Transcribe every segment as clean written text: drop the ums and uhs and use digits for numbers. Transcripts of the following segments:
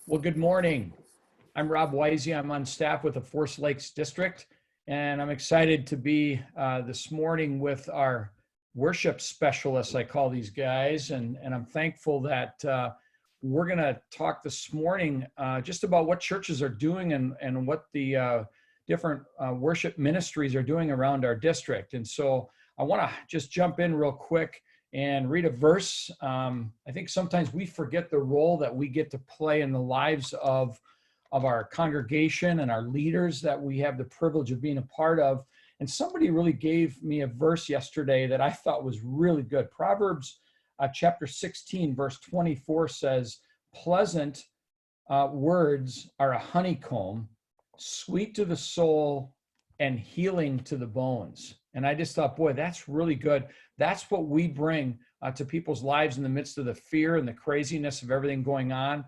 Well, good morning. I'm Rob Weise. I'm on staff with the Forest Lakes District, and I'm excited to be this morning with our worship specialists, I call these guys, and I'm thankful that we're going to talk this morning just about what churches are doing and what the different worship ministries are doing around our district. And so I want to just jump in real quick and read a verse. I think sometimes we forget the role that we get to play in the lives of our congregation and our leaders that we have the privilege of being a part of. And somebody really gave me a verse yesterday that I thought was really good. Proverbs chapter 16, verse 24 says, "Pleasant words are a honeycomb, sweet to the soul and healing to the bones." And I just thought, boy, that's really good. That's what we bring to people's lives in the midst of the fear and the craziness of everything going on.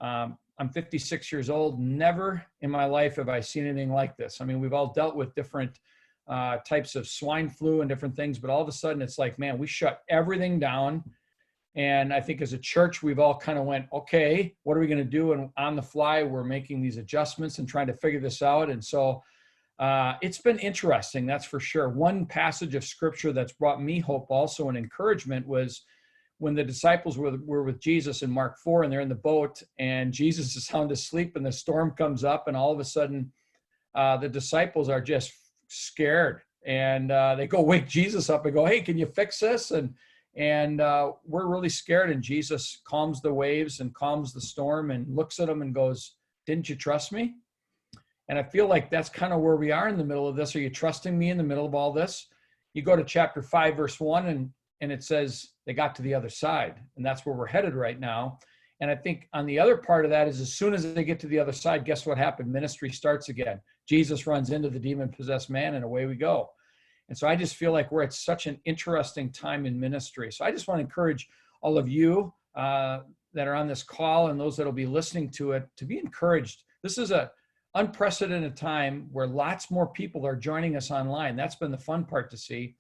I'm 56 years old. Never in my life have I seen anything like this. I mean, we've all dealt with different types of swine flu and different things, but all of a sudden it's like, man, we shut everything down. And I think as a church, we've all kind of went, okay, what are we going to do? And on the fly, we're making these adjustments and trying to figure this out. And so it's been interesting, that's for sure. One passage of scripture that's brought me hope also and encouragement was when the disciples were with Jesus in Mark 4, and they're in the boat, and Jesus is sound asleep, and the storm comes up, and all of a sudden the disciples are just scared, and they go wake Jesus up and go, "Hey, can you fix this?" And we're really scared, and Jesus calms the waves and calms the storm and looks at them and goes, "Didn't you trust me?" And I feel like that's kind of where we are in the middle of this. Are you trusting me in the middle of all this? You go to chapter 5, verse 1, and it says they got to the other side. And that's where we're headed right now. And I think on the other part of that is as soon as they get to the other side, guess what happened? Ministry starts again. Jesus runs into the demon-possessed man, and away we go. And so I just feel like we're at such an interesting time in ministry. So I just want to encourage all of you that are on this call and those that will be listening to it to be encouraged. This is a unprecedented time where lots more people are joining us online. That's been the fun part to see.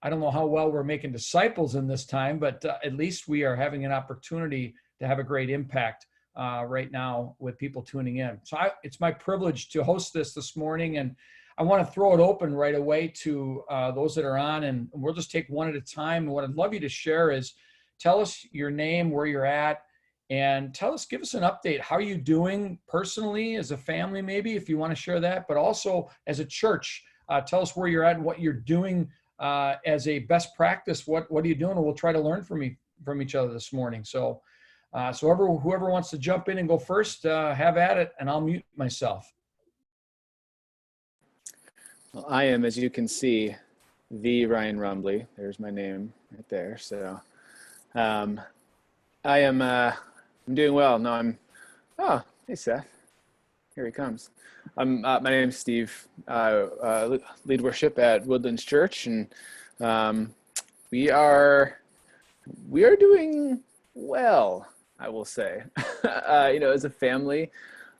I don't know how well we're making disciples in this time, but at least we are having an opportunity to have a great impact right now with people tuning in. So it's my privilege to host this morning, and I want to throw it open right away to those that are on, and we'll just take one at a time. And what I'd love you to share is tell us your name, where you're at, and give us an update. How are you doing personally, as a family, maybe, if you want to share that, but also as a church. Tell us where you're at and what you're doing as a best practice. What are you doing? And we'll try to learn from each other this morning. So whoever wants to jump in and go first, have at it, and I'll mute myself. Well, I am, as you can see, the Ryan Rumbley. There's my name right there. So I'm doing well. No, oh, hey, Seth. Here he comes. My name's Steve, lead worship at Woodlands Church, and we are doing well, I will say. As a family,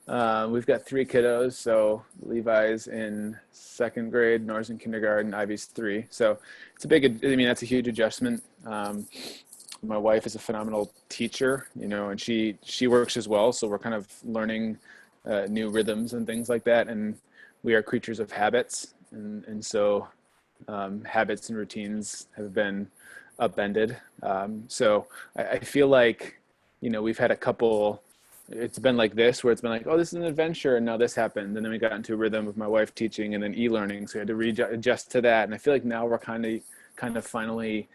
we've got 3 kiddos. So Levi's in 2nd grade, Nora's in kindergarten, Ivy's 3. So it's that's a huge adjustment. My wife is a phenomenal teacher, and she works as well. So we're kind of learning new rhythms and things like that. And we are creatures of habits. And so habits and routines have been upended. So I feel like, we've had a couple, it's been like this, where it's been like, oh, this is an adventure, and now this happened. And then we got into a rhythm with my wife teaching and then e-learning. So we had to readjust to that. And I feel like now we're kind of finally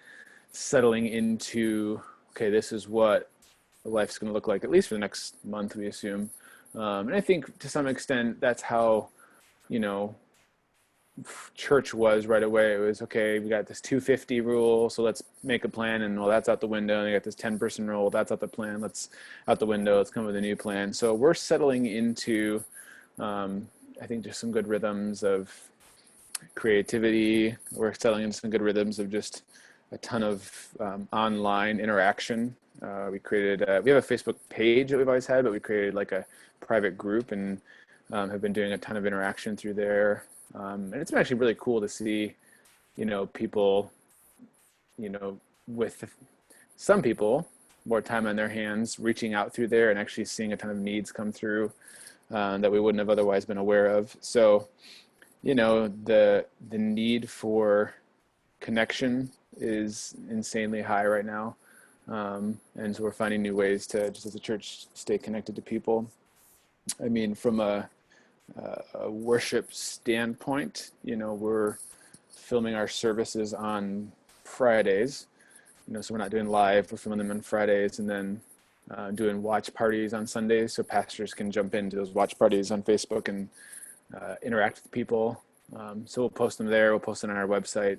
settling into, okay, this is what life's going to look like, at least for the next month, we assume. And I think to some extent that's how, church was right away. It was, okay, we got this 250 rule, so let's make a plan, and well, that's out the window. And we got this 10-person rule, that's out the plan, let's out the window, let's come with a new plan. So we're settling into, I think, just some good rhythms of creativity. We're settling into some good rhythms of just a ton of online interaction. We have a Facebook page that we've always had, but we created like a private group and have been doing a ton of interaction through there. And it's been actually really cool to see, people, with some people more time on their hands, reaching out through there and actually seeing a ton of needs come through that we wouldn't have otherwise been aware of. So, the need for connection is insanely high right now. And so we're finding new ways to, just as a church, stay connected to people. I mean, from a worship standpoint, we're filming our services on Fridays, so we're not doing live, we're filming them on Fridays, and then doing watch parties on Sundays, so pastors can jump into those watch parties on Facebook and interact with people. So we'll post them there, we'll post them on our website,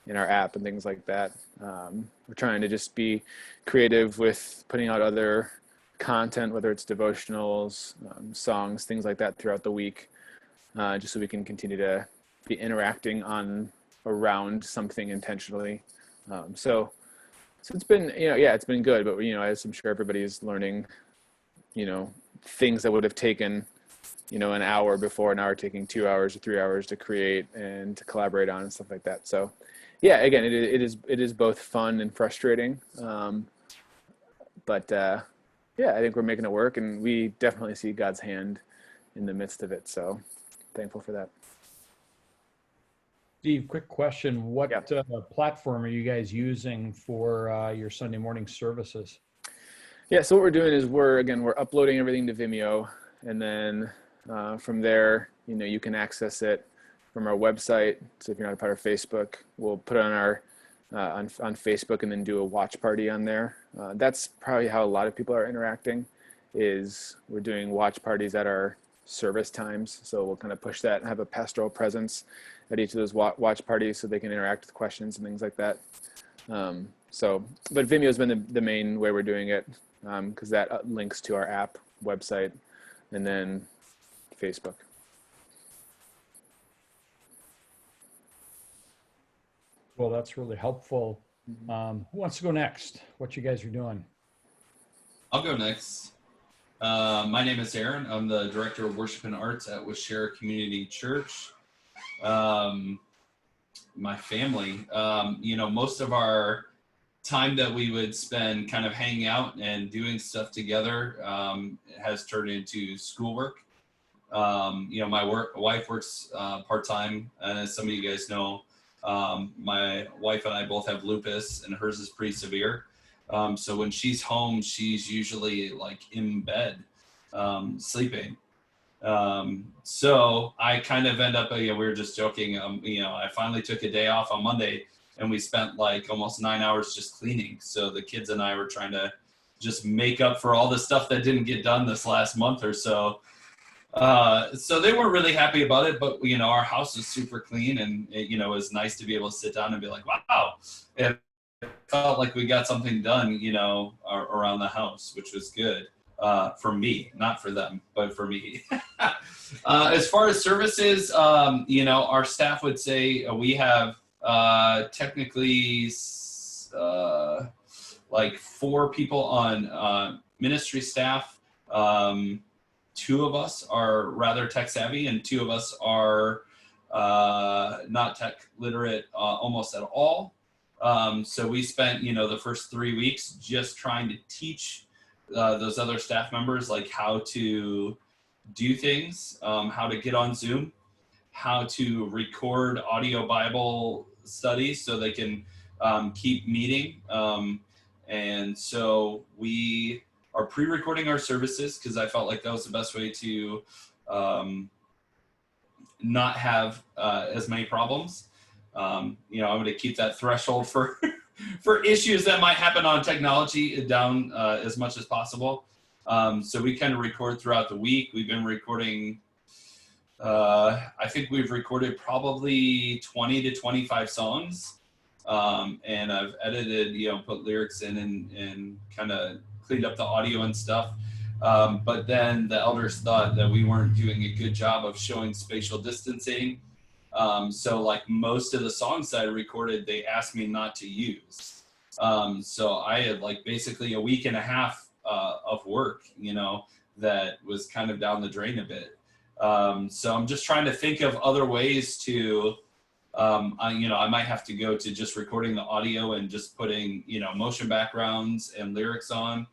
in our app and things like that. We're trying to just be creative with putting out other content, whether it's devotionals, songs, things like that throughout the week, just so we can continue to be interacting around something intentionally. So it's been, it's been good, but as I'm sure everybody's learning, things that would have taken, an hour before, an hour taking 2 hours or 3 hours to create and to collaborate on and stuff like that. So yeah, again, it is both fun and frustrating. But I think we're making it work, and we definitely see God's hand in the midst of it. So thankful for that. Steve, quick question. What platform are you guys using for your Sunday morning services? Yeah, so what we're doing is we're uploading everything to Vimeo, and then from there, you can access it from our website. So if you're not a part of Facebook, we'll put it on our on Facebook and then do a watch party on there. That's probably how a lot of people are interacting, is we're doing watch parties at our service times. So we'll kind of push that and have a pastoral presence at each of those watch parties so they can interact with questions and things like that. But Vimeo has been the main way we're doing it, because that links to our app, website, and then Facebook. Well, that's really helpful. Who wants to go next? What you guys are doing? I'll go next. My name is Aaron. I'm the Director of Worship and Arts at Wishara Community Church. My family, most of our time that we would spend kind of hanging out and doing stuff together has turned into schoolwork. My wife works part-time, and as some of you guys know, my wife and I both have lupus, and hers is pretty severe. So when she's home, she's usually like in bed, sleeping. So I kind of end up, we were just joking, I finally took a day off on Monday, and we spent like almost 9 hours just cleaning. So the kids and I were trying to just make up for all the stuff that didn't get done this last month or so. So they weren't really happy about it, but our house is super clean, and it was nice to be able to sit down and be like, wow, it felt like we got something done, around the house, which was good, for me, not for them, but for me. As far as services, our staff would say we have, technically, like 4 people on, ministry staff. 2 of us are rather tech savvy, and 2 of us are not tech literate almost at all. So we spent, the first 3 weeks just trying to teach those other staff members like how to do things, how to get on Zoom, how to record audio Bible studies so they can keep meeting. And so we are pre-recording our services, because I felt like that was the best way to not have as many problems. I'm going to keep that threshold for for issues that might happen on technology down as much as possible. So we kind of record throughout the week. We've been recording, I think we've recorded probably 20 to 25 songs. And I've edited, put lyrics in and kind of cleaned up the audio and stuff. But then the elders thought that we weren't doing a good job of showing spatial distancing. So like most of the songs that I recorded, they asked me not to use. So I had like basically a week and a half of work, that was kind of down the drain a bit. So I'm just trying to think of other ways to I might have to go to just recording the audio and just putting, motion backgrounds and lyrics on.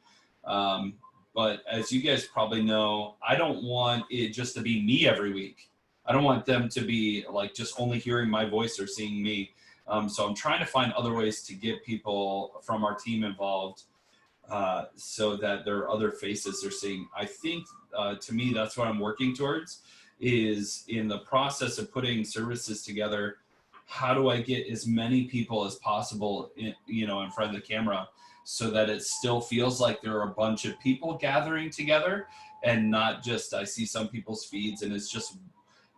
But as you guys probably know, I don't want it just to be me every week. I don't want them to be like just only hearing my voice or seeing me. So I'm trying to find other ways to get people from our team involved so that there are other faces they're seeing. I think to me, that's what I'm working towards, is in the process of putting services together, how do I get as many people as possible in front of the camera, so that it still feels like there are a bunch of people gathering together, and not just, I see some people's feeds and it's just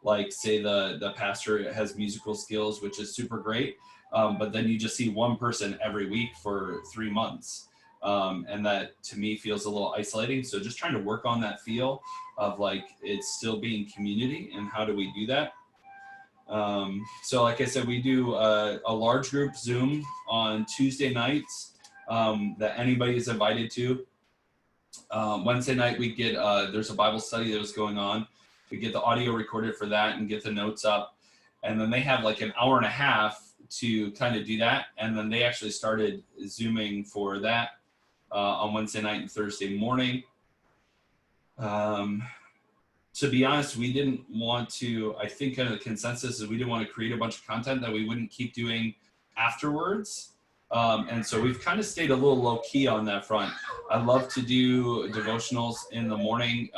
like, say the pastor has musical skills, which is super great. But then you just see one person every week for 3 months. And that to me feels a little isolating. So just trying to work on that feel of like, it's still being community, and how do we do that? So like I said, we do a large group Zoom on Tuesday nights that anybody is invited to. Wednesday night we get, there's a Bible study that was going on. We get the audio recorded for that and get the notes up. And then they have like an hour and a half to kind of do that. And then they actually started Zooming for that on Wednesday night and Thursday morning. To be honest, we didn't want to, I think kind of the consensus is we didn't want to create a bunch of content that we wouldn't keep doing afterwards. And so we've kind of stayed a little low key on that front. I love to do devotionals in the morning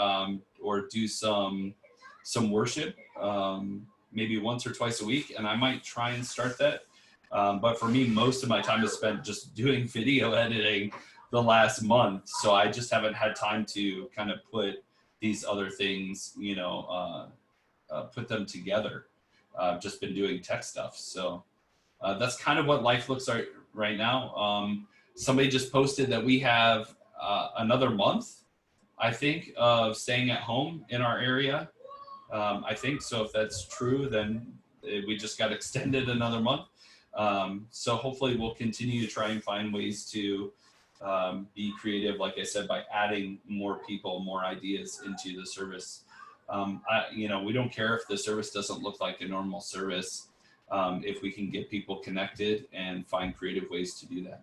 or do some worship maybe once or twice a week. And I might try and start that. But for me, most of my time is spent just doing video editing the last month. So I just haven't had time to kind of put these other things, put them together. I've just been doing tech stuff. So that's kind of what life looks like right now. Somebody just posted that we have another month, I think, of staying at home in our area. I think so. If that's true, then we just got extended another month. So hopefully we'll continue to try and find ways to be creative, like I said, by adding more people, more ideas into the service. We don't care if the service doesn't look like a normal service, if we can get people connected and find creative ways to do that.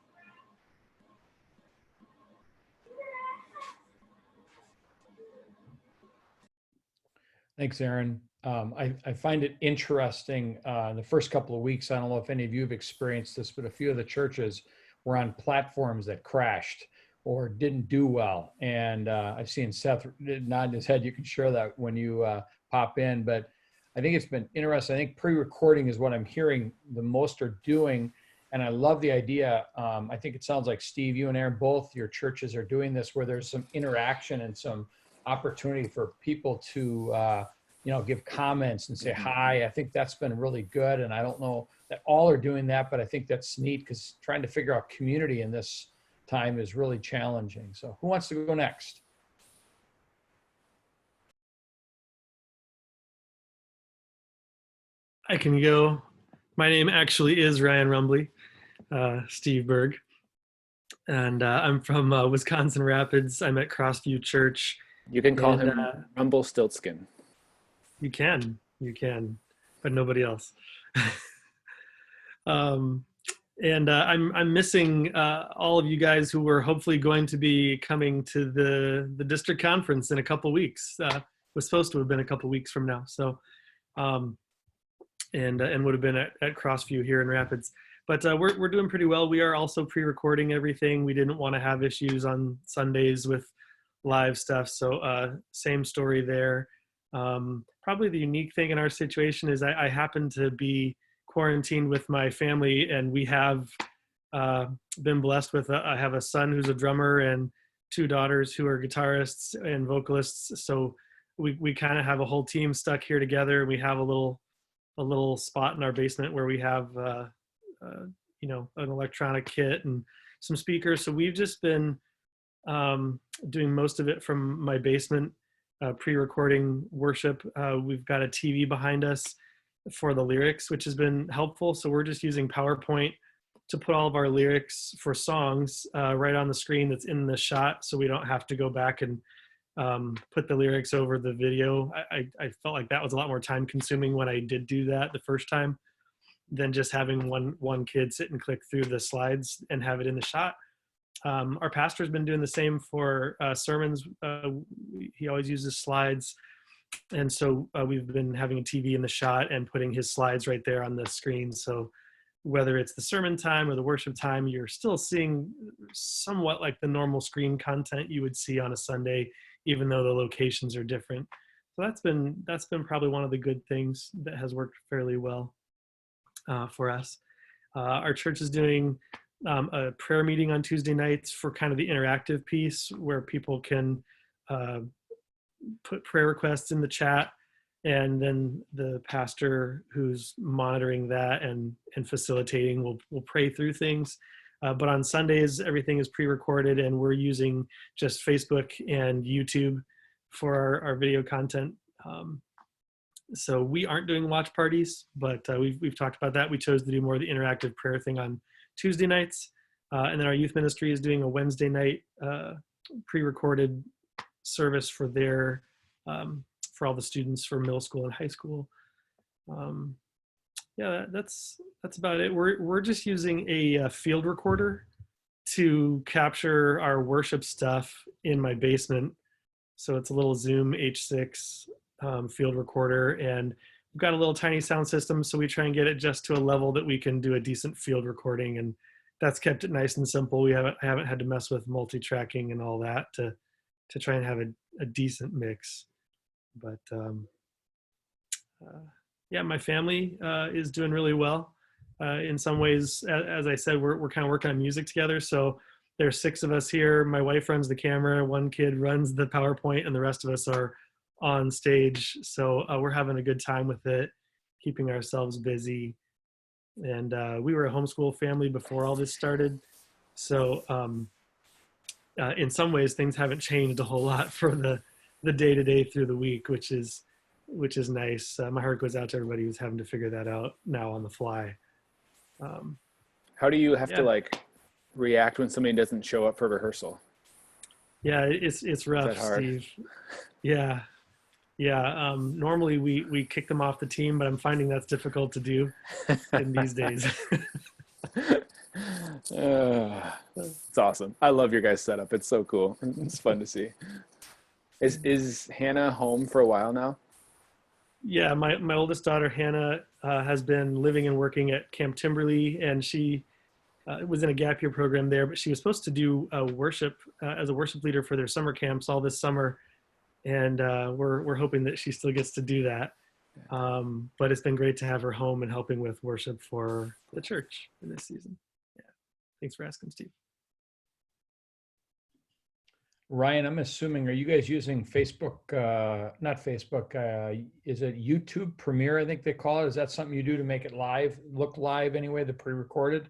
Thanks, Aaron. I find it interesting, the first couple of weeks, I don't know if any of you have experienced this, but a few of the churches were on platforms that crashed or didn't do well. And I've seen Seth nodding his head. You can share that when you pop in, but I think it's been interesting. I think pre-recording is what I'm hearing the most are doing. And I love the idea. I think it sounds like Steve, you and Aaron, both your churches are doing this, where there's some interaction and some opportunity for people to, give comments and say hi. I think that's been really good. And I don't know that all are doing that, but I think that's neat, because trying to figure out community in this time is really challenging. So who wants to go next? I can go. My name actually is Ryan Rumbley, Steve Berg. And I'm from Wisconsin Rapids. I'm at Crossview Church. You can call him Rumble Stiltskin. You can, but nobody else. I'm missing all of you guys who were hopefully going to be coming to the district conference in a couple weeks. Was supposed to have been a couple weeks from now. So, and would have been at Crossview here in Rapids. But we're doing pretty well. We are also pre-recording everything. We didn't want to have issues on Sundays with live stuff. So same story there. Probably the unique thing in our situation is I happen to be quarantined with my family, and we have been blessed with I have a son who's a drummer and 2 daughters who are guitarists and vocalists. So we kind of have a whole team stuck here together. We have a little spot in our basement where we have an electronic kit and some speakers. So we've just been doing most of it from my basement, pre-recording worship. We've got a TV behind us for the lyrics, which has been helpful. So we're just using PowerPoint to put all of our lyrics for songs right on the screen that's in the shot, so we don't have to go back and put the lyrics over the video. I felt like that was a lot more time consuming when I did do that the first time. than just having one kid sit and click through the slides and have it in the shot. Our pastor's been doing the same for sermons. He always uses slides. And so we've been having a TV in the shot and putting his slides right there on the screen. So whether it's the sermon time or the worship time, you're still seeing somewhat like the normal screen content you would see on a Sunday, even though the locations are different. So that's been probably one of the good things that has worked fairly well for us. Our church is doing a prayer meeting on Tuesday nights for kind of the interactive piece where people can put prayer requests in the chat, and then the pastor who's monitoring that and facilitating will pray through things. But on Sundays, everything is pre-recorded, and we're using just Facebook and YouTube for our video content. So we aren't doing watch parties, but we've talked about that. We chose to do more of the interactive prayer thing on Tuesday nights. And then our youth ministry is doing a Wednesday night pre-recorded service for their for all the students for middle school and high school. Yeah, that's about it. We're just using a field recorder to capture our worship stuff in my basement. So it's a little Zoom H6 field recorder, and we've got a little tiny sound system, so we try and get it just to a level that we can do a decent field recording, and that's kept it nice and simple. I haven't had to mess with multi-tracking and all that to try and have a decent mix. But yeah, my family is doing really well. In some ways, as I said, we're kind of working on music together. So there's 6 of us here. My wife runs the camera, 1 kid runs the PowerPoint, and the rest of us are on stage. So we're having a good time with it, keeping ourselves busy. And we were a homeschool family before all this started. So in some ways, things haven't changed a whole lot for the day-to-day through the week, which is nice. My heart goes out to everybody who's having to figure that out now on the fly. How do you have to like react when somebody doesn't show up for rehearsal? Yeah, it's rough, Steve. Yeah. Normally we kick them off the team, but I'm finding that's difficult to do in these days. It's awesome. I love your guys' setup. It's so cool. It's fun to see. Is Hannah home for a while now? Yeah, my oldest daughter, Hannah, has been living and working at Camp Timberley, and she was in a gap year program there, but she was supposed to do worship as a worship leader for their summer camps all this summer. And we're hoping that she still gets to do that. But it's been great to have her home and helping with worship for the church in this season. Yeah. Thanks for asking, Steve. Ryan, I'm assuming, are you guys using Facebook, not Facebook, is it YouTube Premiere, I think they call it? Is that something you do to make it live, look live anyway, the pre-recorded?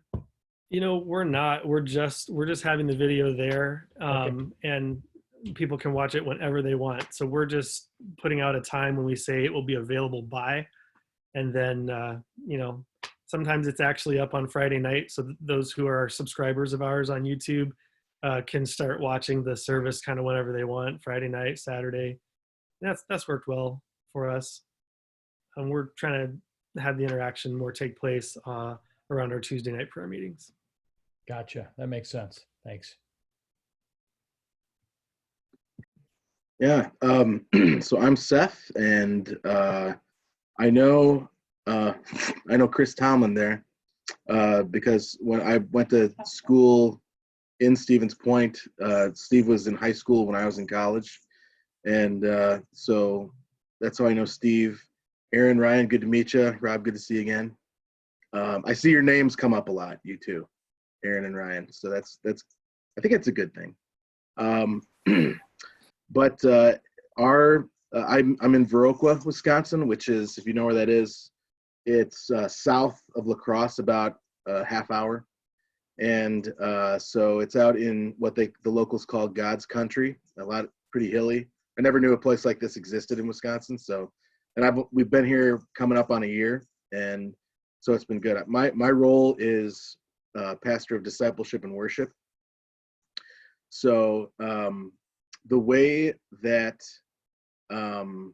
We're not. We're just having the video there, Okay. and people can watch it whenever they want. So we're just putting out a time when we say it will be available by, and then, sometimes it's actually up on Friday night. So those who are subscribers of ours on YouTube can start watching the service kind of whenever they want, Friday night, Saturday. That's worked well for us. And we're trying to have the interaction more take place around our Tuesday night prayer meetings. Gotcha. That makes sense. Thanks. Yeah. So I'm Seth, and I know Chris Tomlin there because when I went to school in Stevens Point, Steve was in high school when I was in college, and so that's how I know Steve. Aaron, Ryan, good to meet you. Rob, good to see you again. I see your names come up a lot, you two, Aaron and Ryan. So that's I think that's a good thing. But I'm in Viroqua, Wisconsin, which is, if you know where that is, it's south of La Crosse, about a half hour. And so it's out in what the locals call God's country, pretty hilly. I never knew a place like this existed in Wisconsin. So, and we've been here coming up on a year, and so it's been good. My role is pastor of discipleship and worship. So the way that, I'll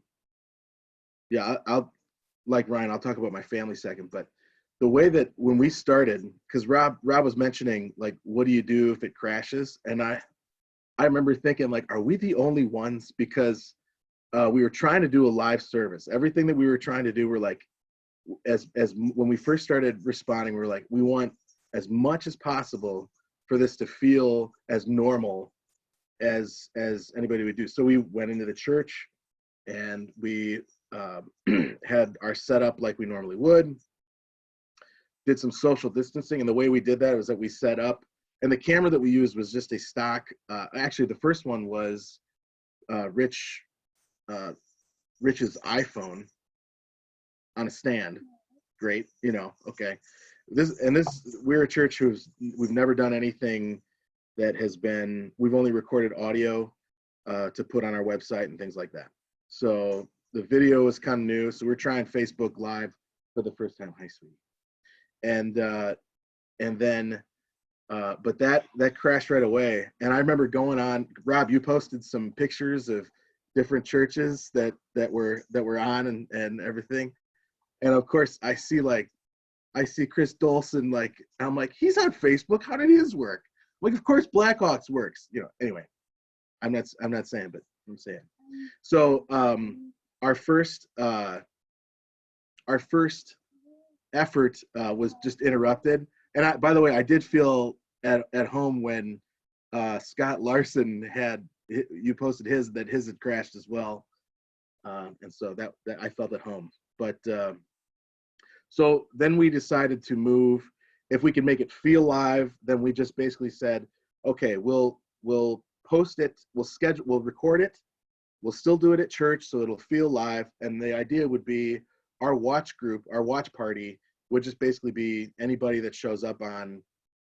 like Ryan, I'll talk about my family second, but the way that when we started, because Rob was mentioning, like, what do you do if it crashes? And I remember thinking, like, are we the only ones? Because we were trying to do a live service. Everything that we were trying to do, we're like, as when we first started responding, we're like, we want as much as possible for this to feel as normal as anybody would do. So we went into the church and we had our setup like we normally would, did some social distancing. And the way we did that was that we set up, and the camera that we used was just a stock. Actually, the first one was Rich's iPhone on a stand. Great, okay. We're a church we've never done anything that has been, we've only recorded audio to put on our website and things like that. So the video is kind of new. So we're trying Facebook Live for the first time. Hi, sweetie. And then, but that crashed right away. And I remember going on, Rob, you posted some pictures of different churches that were on and everything. And of course I see Chris Dolson, like, I'm like, he's on Facebook. How did his work? Like, of course Blackhawks works, anyway, I'm not saying, but I'm saying. So our first effort was just interrupted. And by the way, I did feel at home when Scott Larson you posted his had crashed as well. And so that I felt at home. But so then we decided to move. If we could make it feel live, then we just basically said, okay, we'll post it, we'll record it, we'll still do it at church so it'll feel live. And the idea would be our watch party would just basically be anybody that shows up on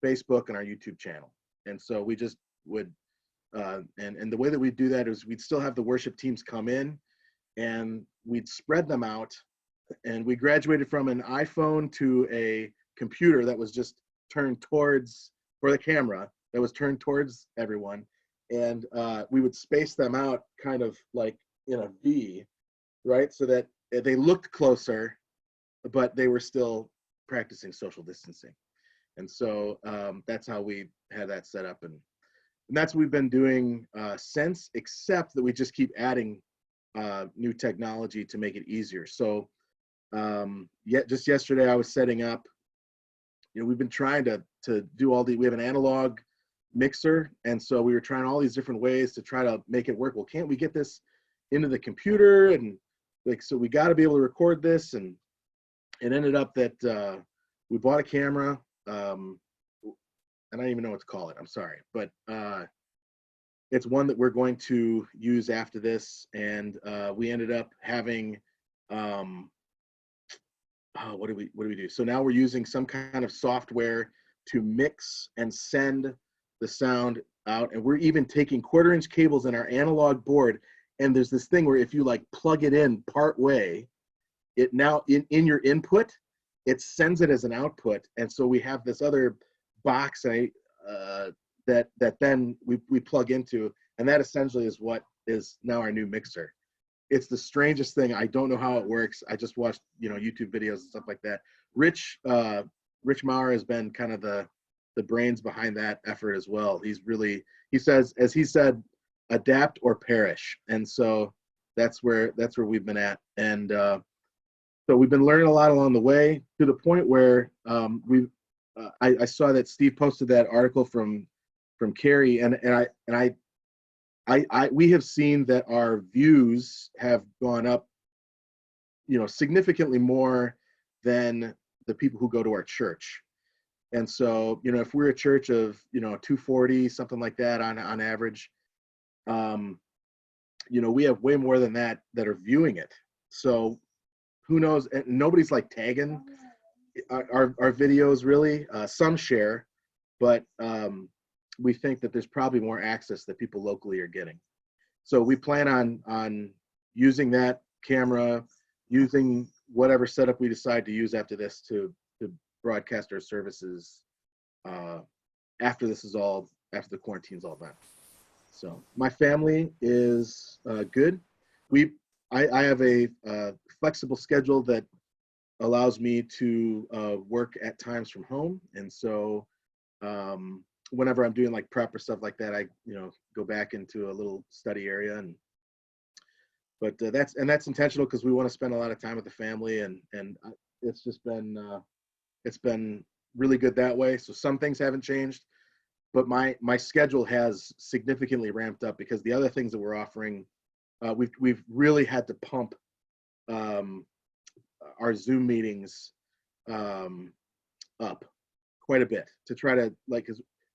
Facebook and our YouTube channel. And so we just would, and the way that we do that is we'd still have the worship teams come in and we'd spread them out. And we graduated from an iPhone to a computer that was just turned towards, for the camera, that was turned towards everyone. And we would space them out kind of like in a V, right? So that they looked closer, but they were still practicing social distancing. And so that's how we had that set up. And that's what we've been doing since, except that we just keep adding new technology to make it easier. So just yesterday I was setting up, we've been trying to do we have an analog mixer. And so we were trying all these different ways to try to make it work. Well, can't we get this into the computer? And so we got to be able to record this. And it ended up that we bought a camera. And I don't even know what to call it. I'm sorry. But it's one that we're going to use after this. And we ended up having, what do we do? So now we're using some kind of software to mix and send the sound out. And we're even taking 1/4-inch cables in our analog board. And there's this thing where if you like plug it in part way, it now in your input, it sends it as an output. And so we have this other box that then we plug into, and that essentially is what is now our new mixer. It's the strangest thing. I don't know how it works. I just watched, YouTube videos and stuff like that. Rich Maurer has been kind of the brains behind that effort as well. He says, as he said, adapt or perish. And so that's where we've been at. And so we've been learning a lot along the way, to the point where I saw that Steve posted that article from Carrie, and we have seen that our views have gone up, significantly more than the people who go to our church. And so, if we're a church of, 240, something like that on average, we have way more than that are viewing it. So who knows? And nobody's like tagging our videos really. Some share, but we think that there's probably more access that people locally are getting. So we plan on using that camera, using whatever setup we decide to use after this to broadcast our services after the quarantine's all done. So my family is good. I have a flexible schedule that allows me to work at times from home. And so whenever I'm doing like prep or stuff like that, I go back into a little study area. But that's intentional because we want to spend a lot of time with the family, and it's just been really good that way. So some things haven't changed, but my schedule has significantly ramped up because the other things that we're offering, we've really had to pump our Zoom meetings up quite a bit to try to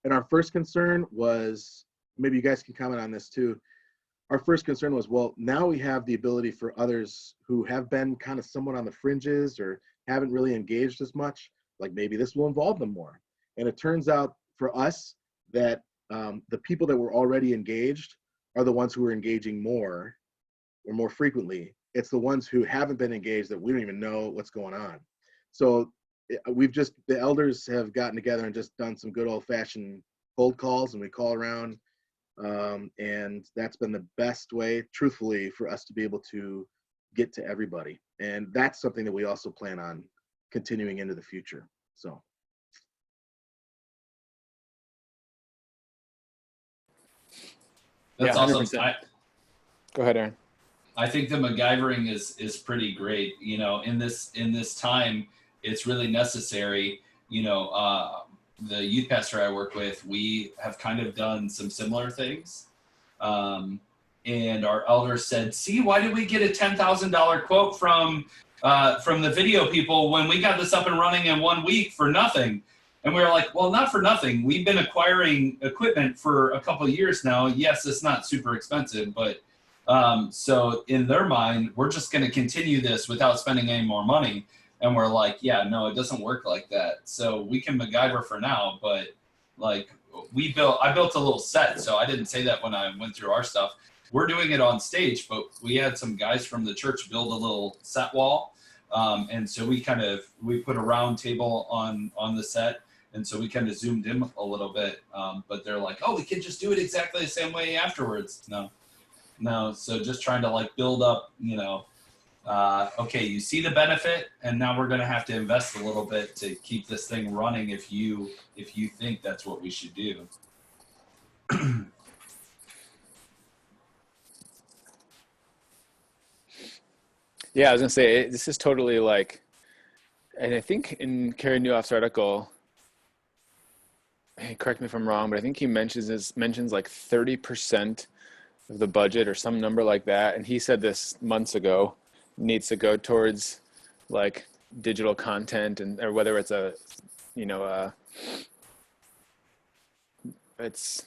and our first concern was, maybe you guys can comment on this too. Our first concern was, well, now we have the ability for others who have been kind of somewhat on the fringes or haven't really engaged as much, like maybe this will involve them more. And it turns out for us that the people that were already engaged are the ones who are engaging more or more frequently. It's the ones who haven't been engaged that we don't even know what's going on. So the elders have gotten together and just done some good old fashioned cold calls, and we call around. And that's been the best way, truthfully, for us to be able to get to everybody. And that's something that we also plan on continuing into the future. So. That's Yeah, awesome. 100%. Go ahead, Aaron. I think the MacGyvering is pretty great. In this time, it's really necessary. The youth pastor I work with, we have kind of done some similar things. And our elders said, see, why did we get a $10,000 quote from the video people when we got this up and running in 1 week for nothing? And we were like, well, not for nothing. We've been acquiring equipment for a couple of years now. Yes, it's not super expensive, but so in their mind, we're just going to continue this without spending any more money. And we're like, yeah, no, it doesn't work like that. So we can MacGyver for now, but like I built a little set. So I didn't say that when I went through our stuff. We're doing it on stage, but we had some guys from the church build a little set wall. And so we put a round table on the set. And so we kind of zoomed in a little bit. But they're like, oh, we can just do it exactly the same way afterwards. No. So just trying to build up, okay, you see the benefit, and now we're going to have to invest a little bit to keep this thing running if you think that's what we should do. Yeah, I was going to say, this is totally and I think in Carrie Newhoff's article, hey, correct me if I'm wrong, but I think he mentions 30% of the budget or some number like that. And he said this months ago, needs to go towards digital content, or whether it's it's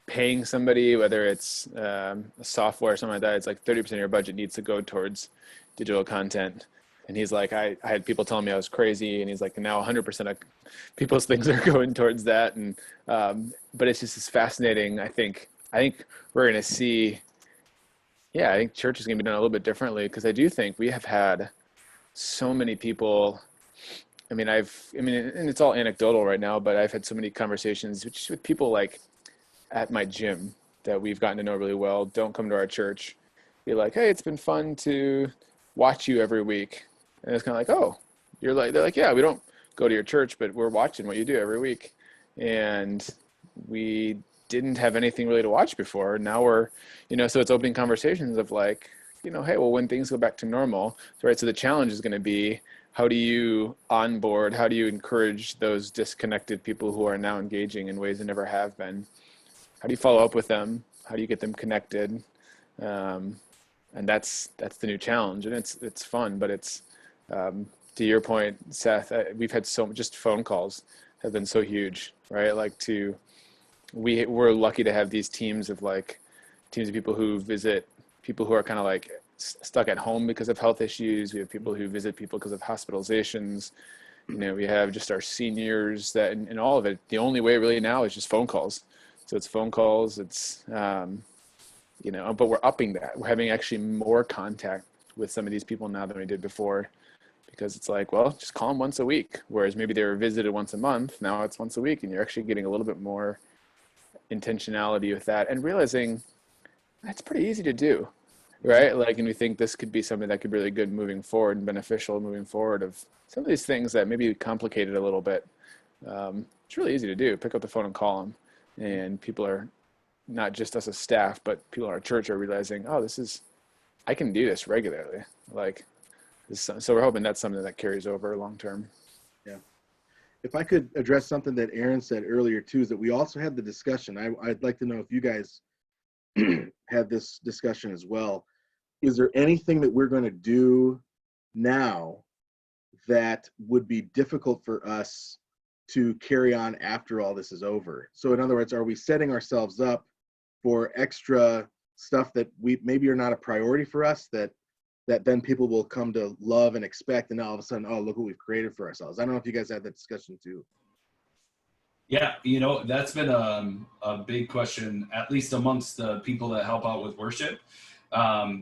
paying somebody, whether it's a software or something like that. It's 30% of your budget needs to go towards digital content. And he's like, I had people telling me I was crazy, and he's like, now 100% of people's things are going towards that. And but it's just fascinating. I think we're going to see. Yeah, I think church is going to be done a little bit differently, because I do think we have had so many people. I mean, and it's all anecdotal right now, but I've had so many conversations with people at my gym that we've gotten to know really well. Don't come to our church. Be like, hey, it's been fun to watch you every week. And it's kind of oh, they're like, yeah, we don't go to your church, but we're watching what you do every week. And we didn't have anything really to watch before. Now we're, so it's opening conversations of hey, well, when things go back to normal, right? So the challenge is going to be, how do you onboard, how do you encourage those disconnected people who are now engaging in ways they never have been? How do you follow up with them? How do you get them connected? And that's the new challenge, and it's fun, but it's, to your point, Seth, we've had just phone calls have been so huge, right? We're lucky to have these teams of people who visit people who are kind of stuck at home because of health issues. We have people who visit people because of hospitalizations. We have just our seniors that, and all of it. The only way really now is just phone calls. So it's phone calls. It's, but we're upping that. We're having actually more contact with some of these people now than we did before, because it's well, just call them once a week. Whereas maybe they were visited once a month. Now it's once a week, and you're actually getting a little bit more intentionality with that, and realizing that's pretty easy to do. right? Like, and we think this could be something that could be really good moving forward and beneficial moving forward of some of these things that maybe complicated a little bit. It's really easy to do. Pick up the phone and call them. And people are, not just us as staff, but people in our church are realizing, oh, I can do this regularly. Like, so we're hoping that's something that carries over long term. Yeah. If I could address something that Aaron said earlier too, is that we also had the discussion. I'd like to know if you guys had this discussion as well. Is there anything that we're going to do now that would be difficult for us to carry on after all this is over? So in other words, are we setting ourselves up for extra stuff that we maybe are not a priority for us, that then people will come to love and expect, and all of a sudden, oh, look what we've created for ourselves? I don't know if you guys had that discussion too. Yeah, that's been a big question, at least amongst the people that help out with worship,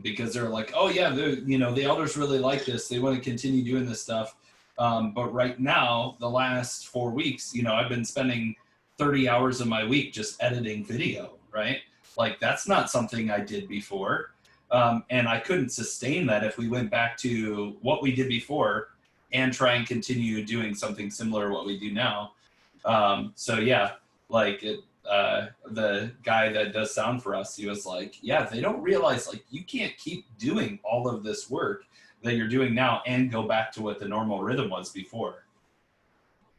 because they're like, oh yeah, the elders really like this. They want to continue doing this stuff. But right now, the last 4 weeks, I've been spending 30 hours of my week just editing video, right? Like, that's not something I did before. And I couldn't sustain that if we went back to what we did before and try and continue doing something similar to what we do now. So yeah, like the guy that does sound for us, he was like, yeah, they don't realize, like, you can't keep doing all of this work that you're doing now and go back to what the normal rhythm was before.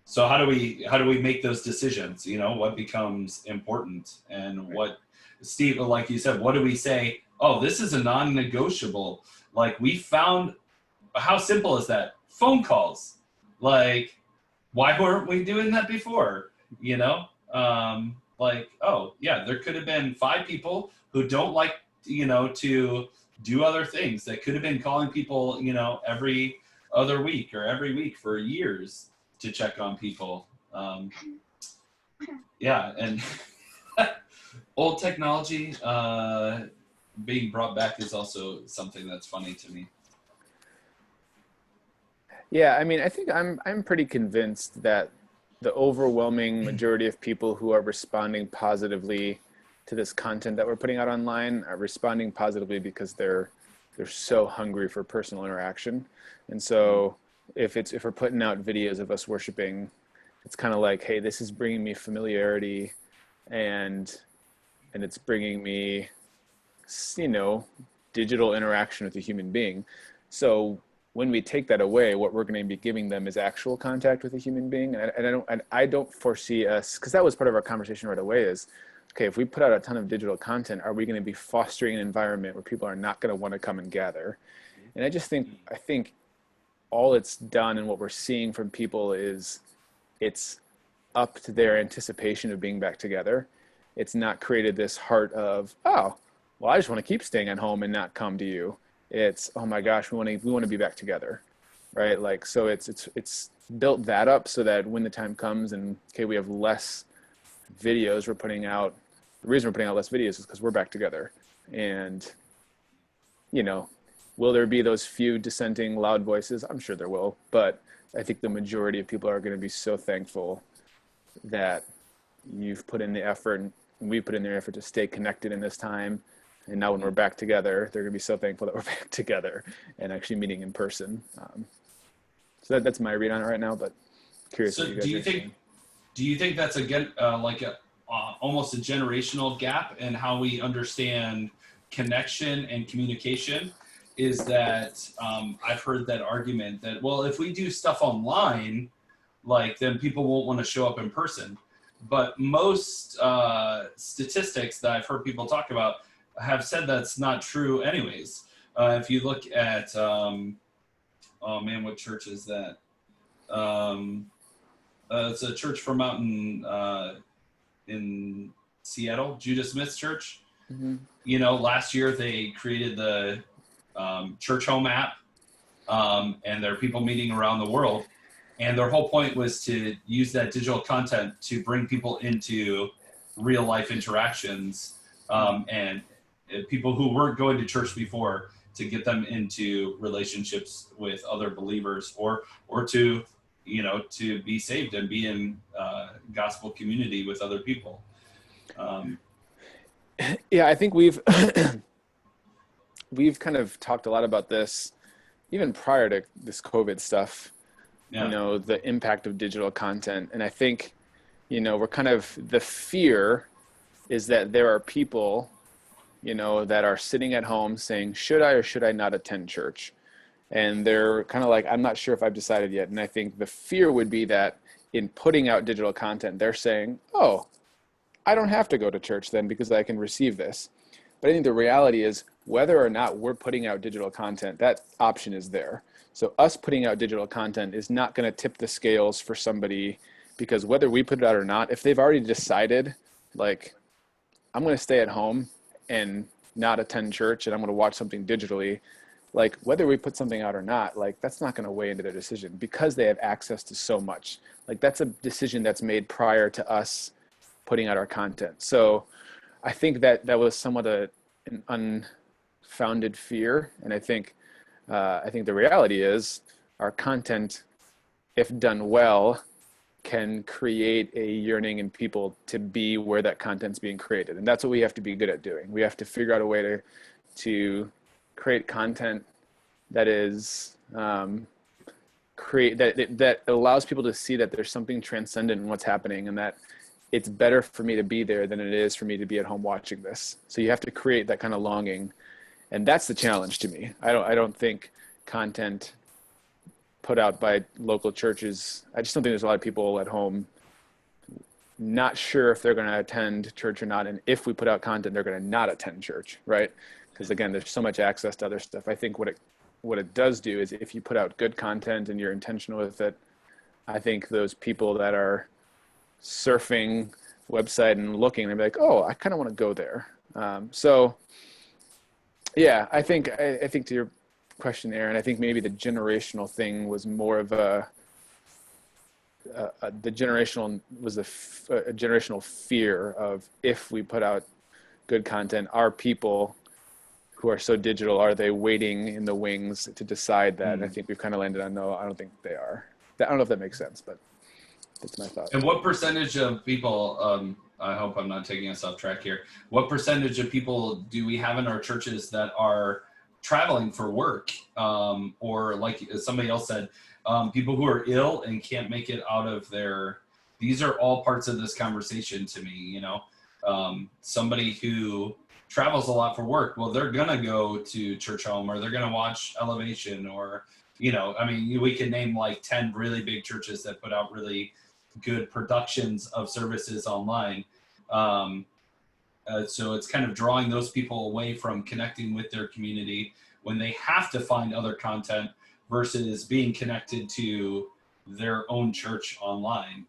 So how do we make those decisions? What becomes important, and what, Steve, like you said, what do we say? Oh, this is a non-negotiable. Like, we found, how simple is that? Phone calls. Like, why weren't we doing that before? Like, oh yeah, there could have been 5 people who don't like, to do other things, that could have been calling people, every other week or every week for years to check on people. Yeah, and old technology being brought back is also something that's funny to me. Yeah, I mean, I think I'm pretty convinced that the overwhelming majority of people who are responding positively to this content that we're putting out online are responding positively because they're so hungry for personal interaction. And so if we're putting out videos of us worshiping, it's kind of like, hey, this is bringing me familiarity, and it's bringing me, digital interaction with a human being. So when we take that away, what we're going to be giving them is actual contact with a human being. And I don't foresee us, because that was part of our conversation right away, is, okay, if we put out a ton of digital content, are we going to be fostering an environment where people are not going to want to come and gather? And I think all it's done and what we're seeing from people is it's up to their anticipation of being back together. It's not created this heart of, oh, well, I just want to keep staying at home and not come to you. It's, oh my gosh, we want to be back together, right? Like, so it's built that up so that when the time comes and, okay, we have less videos we're putting out. The reason we're putting out less videos is because we're back together. And, will there be those few dissenting loud voices? I'm sure there will, but I think the majority of people are going to be so thankful that you've put in the effort and we've put in the effort to stay connected in this time. And now when we're back together, they're going to be so thankful that we're back together and actually meeting in person. So that's my read on it right now, but curious. So what you guys are do you think that's almost a generational gap in how we understand connection and communication? Is that I've heard that argument that, well, if we do stuff online, like, then people won't want to show up in person. But most statistics that I've heard people talk about have said that's not true anyways. If you look at, oh man, what church is that? It's a church from out in Seattle, Judah Smith's church. Mm-hmm. Last year they created the church home app, and there are people meeting around the world. And their whole point was to use that digital content to bring people into real life interactions, and people who weren't going to church before, to get them into relationships with other believers, or to, to be saved and be in gospel community with other people. Yeah, I think we've we've kind of talked a lot about this even prior to this COVID stuff, Yeah. the impact of digital content. And I think, we're kind of, the fear is that there are people, that are sitting at home saying, should I or should I not attend church? And they're kind of like, I'm not sure if I've decided yet. And I think the fear would be that in putting out digital content, they're saying, oh, I don't have to go to church then because I can receive this. But I think the reality is, whether or not we're putting out digital content, that option is there. So us putting out digital content is not going to tip the scales for somebody, because whether we put it out or not, if they've already decided, like, I'm going to stay at home and not attend church and I'm going to watch something digitally, like, whether we put something out or not, like, that's not going to weigh into their decision because they have access to so much. Like, that's a decision that's made prior to us putting out our content. So I think that was somewhat an unfounded fear. And I think the reality is our content, if done well, can create a yearning in people to be where that content's being created. And that's what we have to be good at doing. We have to figure out a way to create content that is that allows people to see that there's something transcendent in what's happening, and that it's better for me to be there than it is for me to be at home watching this. So you have to create that kind of longing, and that's the challenge to me. I don't think content put out by local churches, I just don't think there's a lot of people at home not sure if they're going to attend church or not, and if we put out content, they're going to not attend church, right? Because again, there's so much access to other stuff. I think what it does do is, if you put out good content and you're intentional with it, I think those people that are surfing website and looking, they'll be like, oh, I kind of want to go there. So yeah, I think to your question, Aaron, I think maybe the generational thing was more of a generational fear of, if we put out good content, are people who are so digital, are they waiting in the wings to decide that? And I think we've kind of landed on, no, I don't think they are. I don't know if that makes sense, but that's my thought. And what percentage of people, I hope I'm not taking us off track here, what percentage of people do we have in our churches that are traveling for work, or like somebody else said, people who are ill and can't make it out of these are all parts of this conversation to me, somebody who travels a lot for work, well, they're gonna go to church home, or they're gonna watch Elevation, or we can name like 10 really big churches that put out really good productions of services online. So it's kind of drawing those people away from connecting with their community when they have to find other content versus being connected to their own church online.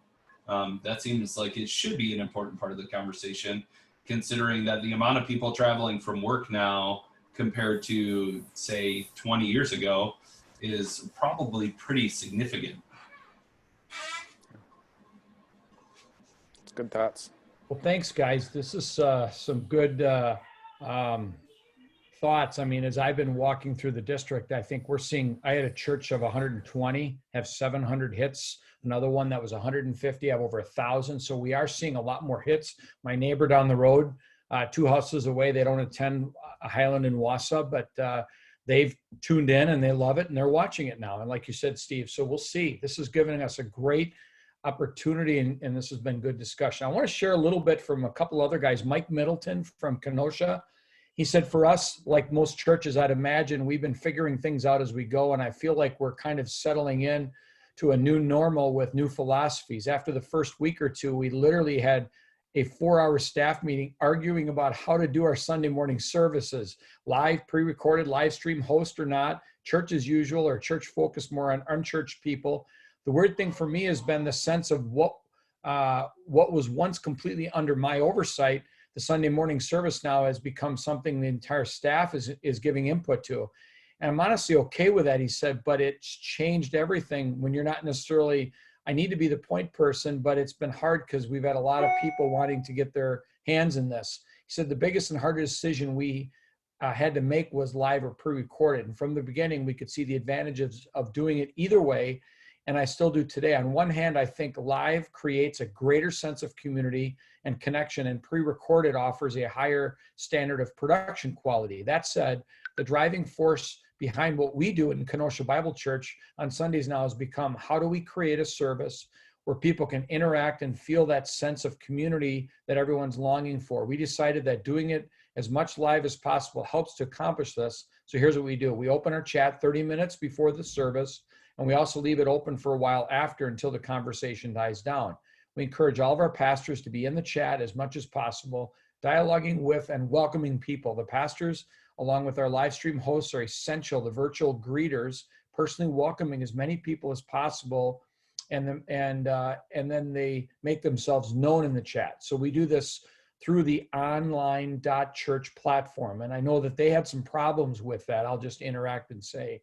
That seems like it should be an important part of the conversation, considering that the amount of people traveling from work now compared to, say, 20 years ago is probably pretty significant. It's good thoughts. Well, thanks, guys. This is some good thoughts. I mean, as I've been walking through the district, I think we're seeing, I had a church of 120 have 700 hits. Another one that was 150 have over 1,000. So we are seeing a lot more hits. My neighbor down the road, 2 houses away, they don't attend Highland and Wausau, but they've tuned in and they love it and they're watching it now. And like you said, Steve, so we'll see. This is giving us a great opportunity, and this has been good discussion. I want to share a little bit from a couple other guys. Mike Middleton from Kenosha, he said, for us, like most churches, I'd imagine we've been figuring things out as we go, and I feel like we're kind of settling in to a new normal with new philosophies. After the first week or two, we literally had a 4-hour staff meeting arguing about how to do our Sunday morning services, live, pre-recorded, live stream, host or not, church as usual, or church focused more on unchurched people. The weird thing for me has been the sense of what was once completely under my oversight. The Sunday morning service now has become something the entire staff is giving input to. And I'm honestly okay with that, he said, but it's changed everything when you're not necessarily, I need to be the point person, but it's been hard because we've had a lot of people wanting to get their hands in this. He said the biggest and hardest decision we had to make was live or pre-recorded. And from the beginning, we could see the advantages of doing it either way. and I still do today. On one hand, I think live creates a greater sense of community and connection, and pre-recorded offers a higher standard of production quality. That said, the driving force behind what we do in Kenosha Bible Church on Sundays now has become, how do we create a service where people can interact and feel that sense of community that everyone's longing for? We decided that doing it as much live as possible helps to accomplish this. So here's what we do. We open our chat 30 minutes before the service, and we also leave it open for a while after until the conversation dies down. We encourage all of our pastors to be in the chat as much as possible, dialoguing with and welcoming people. The pastors, along with our live stream hosts, are essential, the virtual greeters, personally welcoming as many people as possible, and then they make themselves known in the chat. So we do this through the online.church platform. And I know that they had some problems with that. I'll just interact and say,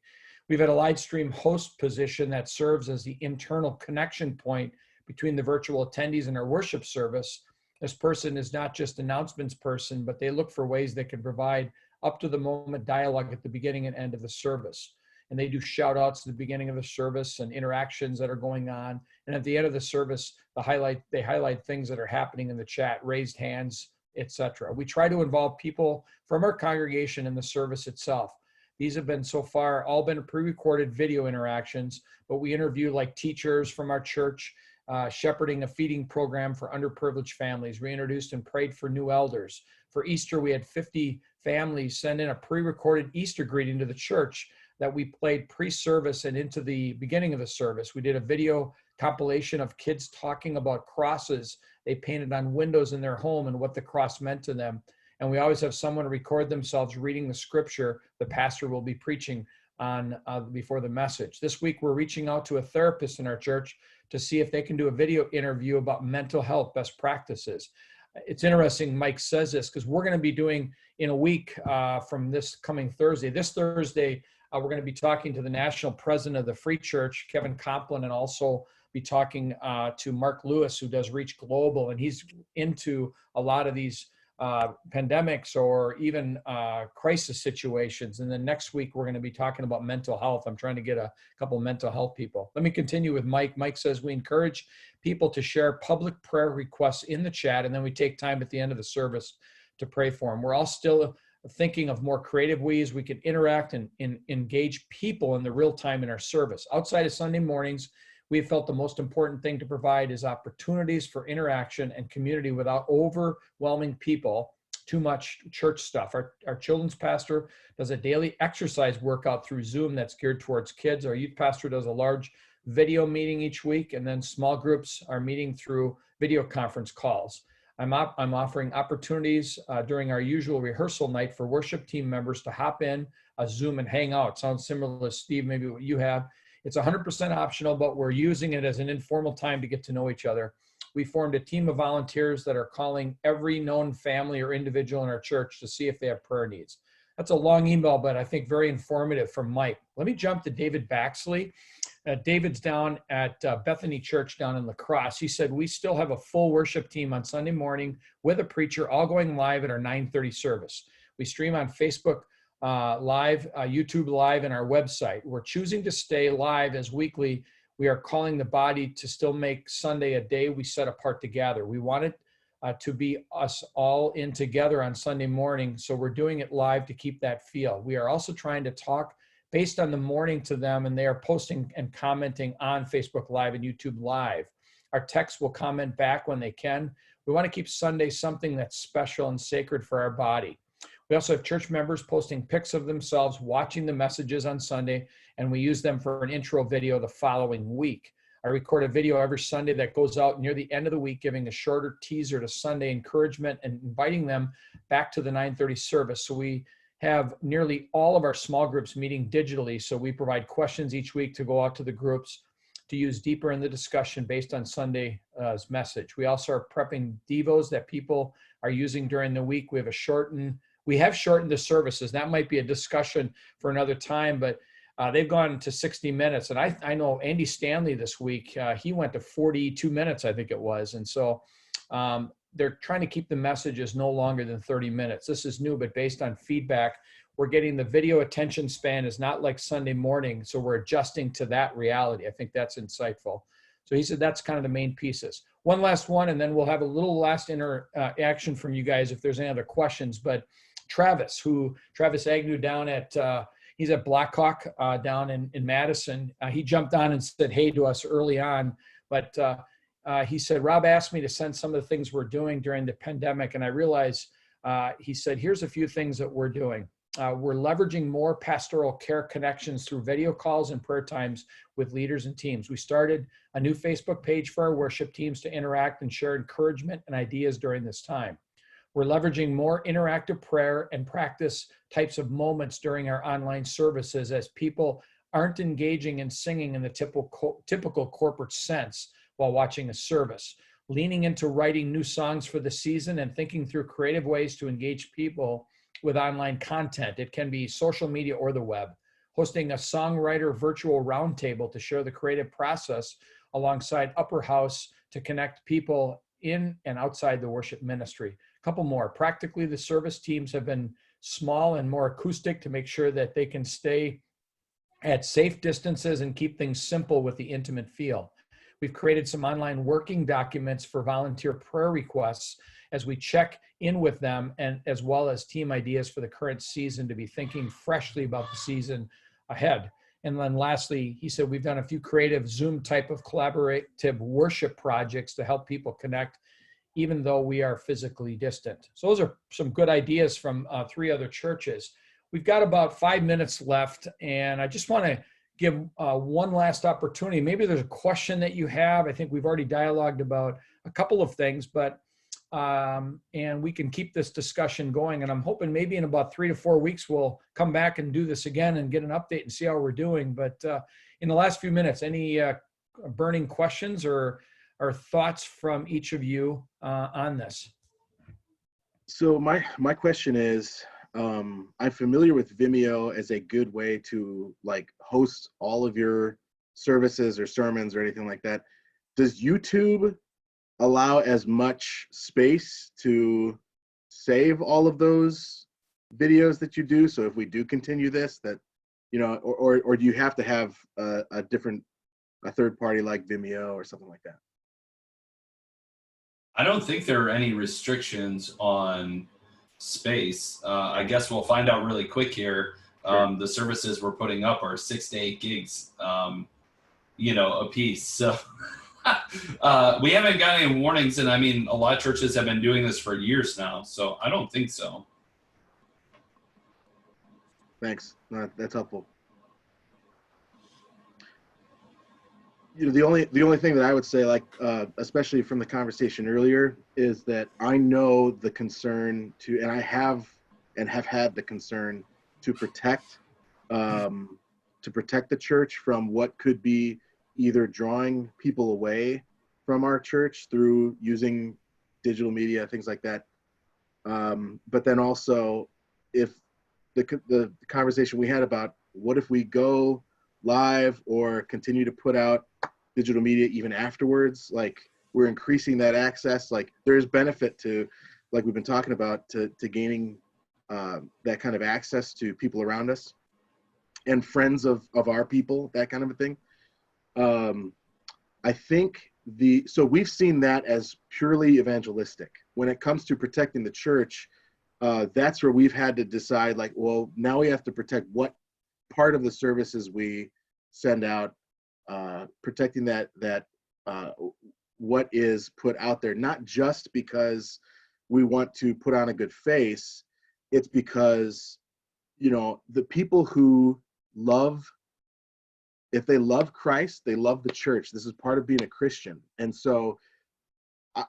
we've had a live stream host position that serves as the internal connection point between the virtual attendees and our worship service. This person is not just announcements person, but they look for ways they can provide up to the moment dialogue at the beginning and end of the service. And they do shout outs at the beginning of the service and interactions that are going on. And at the end of the service, they highlight things that are happening in the chat, raised hands, etc. We try to involve people from our congregation in the service itself. These have been so far all been pre-recorded video interactions, but we interview like teachers from our church, shepherding a feeding program for underprivileged families. We introduced and prayed for new elders. For Easter, we had 50 families send in a pre-recorded Easter greeting to the church that we played pre-service and into the beginning of the service. We did a video compilation of kids talking about crosses they painted on windows in their home and what the cross meant to them. And we always have someone record themselves reading the scripture the pastor will be preaching on before the message. This week, we're reaching out to a therapist in our church to see if they can do a video interview about mental health best practices. It's interesting Mike says this because we're going to be doing in a week from this coming Thursday. This Thursday, we're going to be talking to the national president of the Free Church, Kevin Complin, and also be talking to Mark Lewis, who does Reach Global, and he's into a lot of these pandemics or even crisis situations. And then next week, we're going to be talking about mental health. I'm trying to get a couple of mental health people. Let me continue with Mike. Mike says we encourage people to share public prayer requests in the chat, and then we take time at the end of the service to pray for them. We're all still thinking of more creative ways we can interact and engage people in the real time in our service. Outside of Sunday mornings, we have felt the most important thing to provide is opportunities for interaction and community without overwhelming people, too much church stuff. Our children's pastor does a daily exercise workout through Zoom that's geared towards kids. Our youth pastor does a large video meeting each week, and then small groups are meeting through video conference calls. I'm offering opportunities during our usual rehearsal night for worship team members to hop in a Zoom and hang out. Sounds similar to Steve, maybe what you have. It's 100% optional, but we're using it as an informal time to get to know each other. We formed a team of volunteers that are calling every known family or individual in our church to see if they have prayer needs. That's a long email, but I think very informative from Mike. Let me jump to David Baxley. David's down at Bethany Church down in La Crosse. He said, we still have a full worship team on Sunday morning with a preacher, all going live at our 9:30 service. We stream on Facebook Live, YouTube Live, and our website. We're choosing to stay live as weekly. We are calling the body to still make Sunday a day we set apart to gather. We want it to be us all in together on Sunday morning, so we're doing it live to keep that feel. We are also trying to talk based on the morning to them, and they are posting and commenting on Facebook Live and YouTube Live. Our texts will comment back when they can. We want to keep Sunday something that's special and sacred for our body. We also have church members posting pics of themselves watching the messages on Sunday, and we use them for an intro video the following week. I record a video every Sunday that goes out near the end of the week, giving a shorter teaser to Sunday encouragement and inviting them back to the 9:30 service. So we have nearly all of our small groups meeting digitally, so we provide questions each week to go out to the groups to use deeper in the discussion based on Sunday's message. We also are prepping devos that people are using during the week. We have shortened the services. That might be a discussion for another time, but they've gone to 60 minutes. And I know Andy Stanley this week, he went to 42 minutes, I think it was. And so they're trying to keep the messages no longer than 30 minutes. This is new, but based on feedback, we're getting the video attention span is not like Sunday morning. So we're adjusting to that reality. I think that's insightful. So he said that's kind of the main pieces. One last one, and then we'll have a little last interaction from you guys if there's any other questions. But Travis Agnew down at, he's at Blackhawk down in Madison. He jumped on and said hey to us early on. But he said, Rob asked me to send some of the things we're doing during the pandemic. And I realized, he said, here's a few things that we're doing. We're leveraging more pastoral care connections through video calls and prayer times with leaders and teams. We started a new Facebook page for our worship teams to interact and share encouragement and ideas during this time. We're leveraging more interactive prayer and practice types of moments during our online services as people aren't engaging in singing in the typical corporate sense while watching a service. Leaning into writing new songs for the season and thinking through creative ways to engage people with online content. It can be social media or the web. Hosting a songwriter virtual roundtable to share the creative process alongside Upper House to connect people in and outside the worship ministry. A couple more. Practically, the service teams have been small and more acoustic to make sure that they can stay at safe distances and keep things simple with the intimate feel. We've created some online working documents for volunteer prayer requests as we check in with them, and as well as team ideas for the current season to be thinking freshly about the season ahead. And then lastly, he said, we've done a few creative Zoom type of collaborative worship projects to help people connect, even though we are physically distant. So those are some good ideas from 3 other churches. We've got about 5 minutes left, and I just want to give one last opportunity. Maybe there's a question that you have. I think we've already dialogued about a couple of things, but and we can keep this discussion going. And I'm hoping maybe in about 3 to 4 weeks, we'll come back and do this again and get an update and see how we're doing. But in the last few minutes, any burning questions or thoughts from each of you on this? So my question is, I'm familiar with Vimeo as a good way to like host all of your services or sermons or anything like that. Does YouTube allow as much space to save all of those videos that you do? So if we do continue this, that, you know, or do you have to have a third party like Vimeo or something like that? I don't think there are any restrictions on space. I guess we'll find out really quick here. Sure. The services we're putting up are 6 to 8 gigs, a piece. So we haven't got any warnings, and I mean, a lot of churches have been doing this for years now, so I don't think so. Thanks. That's helpful. You know, the only thing that I would say, like, especially from the conversation earlier, is that I know the concern and I have had the concern to protect the church from what could be either drawing people away from our church through using digital media, things like that. But then also, if the conversation we had about what if we go live or continue to put out digital media even afterwards, like we're increasing that access, like there's benefit to, like we've been talking about, to gaining that kind of access to people around us and friends of our people, that kind of a thing. I think so we've seen that as purely evangelistic. When it comes to protecting the church, that's where we've had to decide, like, well, now we have to protect what part of the services we send out, protecting that what is put out there, not just because we want to put on a good face. It's because, you know, the people who if they love Christ, they love the church. This is part of being a Christian. And so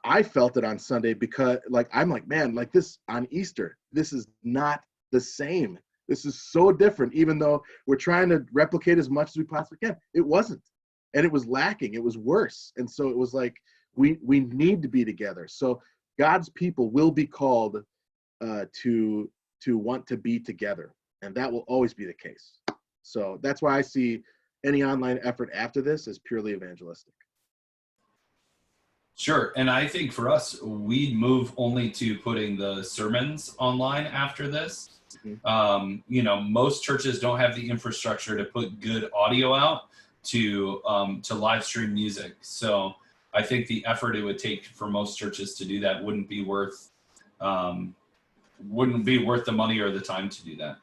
I felt it on Sunday because, like, I'm like, man, like this on Easter, this is not the same. This is so different, even though we're trying to replicate as much as we possibly can. It wasn't, and it was lacking. It was worse. And so it was like, we need to be together. So God's people will be called to want to be together, and that will always be the case. So that's why I see any online effort after this as purely evangelistic. Sure. And I think for us, we'd move only to putting the sermons online after this. You know, most churches don't have the infrastructure to put good audio out to live stream music. So I think the effort it would take for most churches to do that wouldn't be worth the money or the time to do that.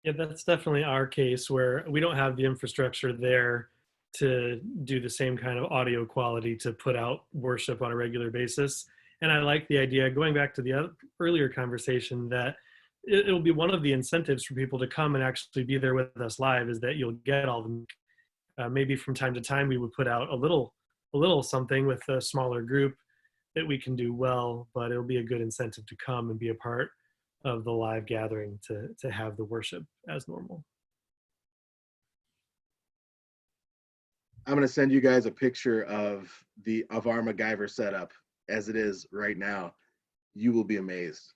Yeah, that's definitely our case where we don't have the infrastructure there to do the same kind of audio quality to put out worship on a regular basis. And I like the idea, going back to the earlier conversation, that it will be one of the incentives for people to come and actually be there with us live, is that you'll get all the, maybe from time to time we would put out a little something with a smaller group that we can do well, but it'll be a good incentive to come and be a part of the live gathering to have the worship as normal. I'm going to send you guys a picture of our MacGyver setup as it is right now. You will be amazed.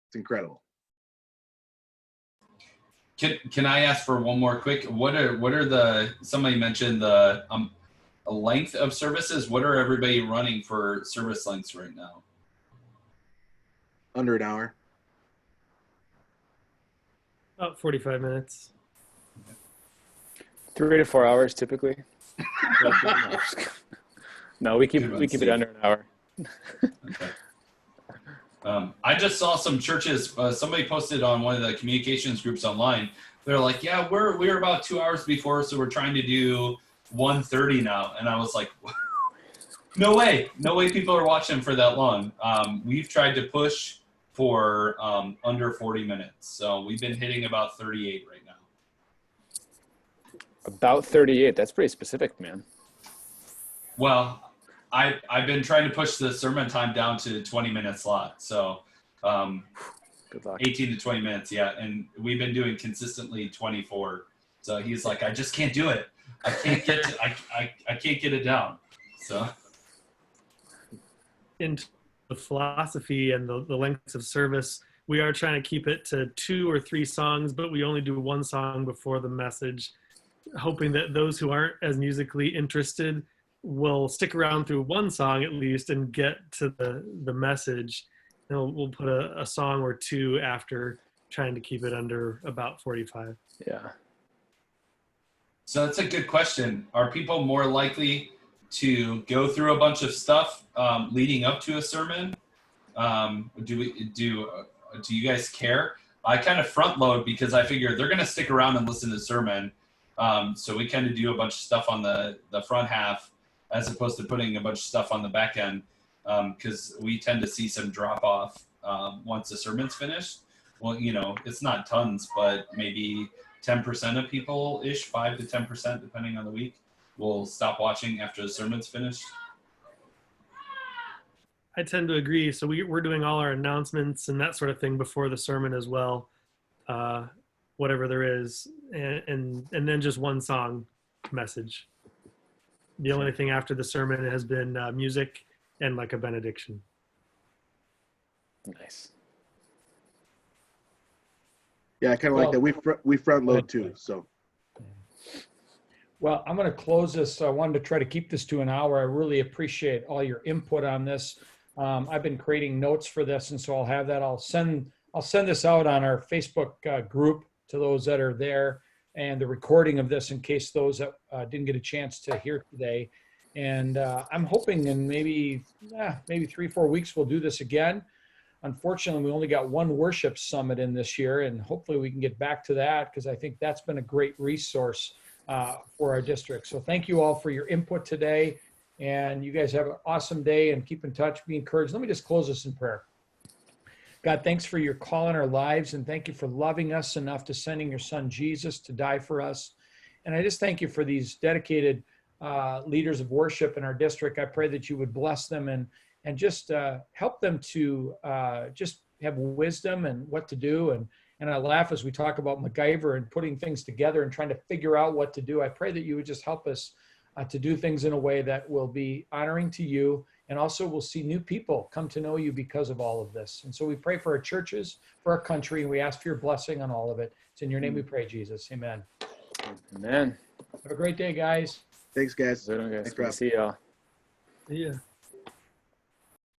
It's incredible. Can I ask for one more quick? What are somebody mentioned the length of services? What are everybody running for service lengths right now? Under an hour. About 45 minutes. 3 to 4 hours typically. No, we keep it under an hour. Okay. I just saw some churches. Somebody posted on one of the communications groups online. They're like, "Yeah, we're about 2 hours before, so we're trying to do 1:30 now." And I was like, "No way people are watching for that long." We've tried to push for under 40 minutes, so we've been hitting about 38 right now. About 38. That's pretty specific, man. Well, I've been trying to push the sermon time down to 20-minute slot. So Good luck. 18 to 20 minutes, yeah. And we've been doing consistently 24. So he's like, I just can't do it. I can't get it down. So Into the philosophy and the lengths of service, we are trying to keep it to 2 or 3 songs, but we only do 1 song before the message, hoping that those who aren't as musically interested will stick around through 1 song at least and get to the message. And we'll put a song or 2 after, trying to keep it under about 45. Yeah. So that's a good question. Are people more likely to go through a bunch of stuff leading up to a sermon? Do you guys care? I kind of front load because I figure they're going to stick around and listen to the sermon. So we kind of do a bunch of stuff on the front half as opposed to putting a bunch of stuff on the back end, because we tend to see some drop off once the sermon's finished. Well, you know, it's not tons, but maybe 10% of people-ish, 5 to 10%, depending on the week, will stop watching after the sermon's finished. I tend to agree. So we're doing all our announcements and that sort of thing before the sermon as well, whatever there is, and then just 1 song message. The only thing after the sermon has been music and like a benediction. Nice. Yeah, I kind of like that. We front load too. So. Well, I'm going to close this. I wanted to try to keep this to an hour. I really appreciate all your input on this. I've been creating notes for this, and so I'll have that. I'll send this out on our Facebook group to those that are there, and the recording of this in case those that didn't get a chance to hear today. And I'm hoping in maybe 3-4 weeks we'll do this again. Unfortunately, we only got 1 worship summit in this year, and hopefully we can get back to that because I think that's been a great resource for our district. So thank you all for your input today, and you guys have an awesome day and keep in touch, be encouraged. Let me just close this in prayer. God, thanks for your call in our lives, and thank you for loving us enough to sending your son Jesus to die for us. And I just thank you for these dedicated leaders of worship in our district. I pray that you would bless them and just help them to just have wisdom and what to do. And I laugh as we talk about MacGyver and putting things together and trying to figure out what to do. I pray that you would just help us to do things in a way that will be honoring to you, and also we'll see new people come to know you because of all of this. And so we pray for our churches, for our country, and we ask for your blessing on all of it. It's in your name we pray, Jesus. Amen. Amen. Have a great day, guys. Thanks, guys. So, guys, Thanks, good to Rob. see y'all. Yeah.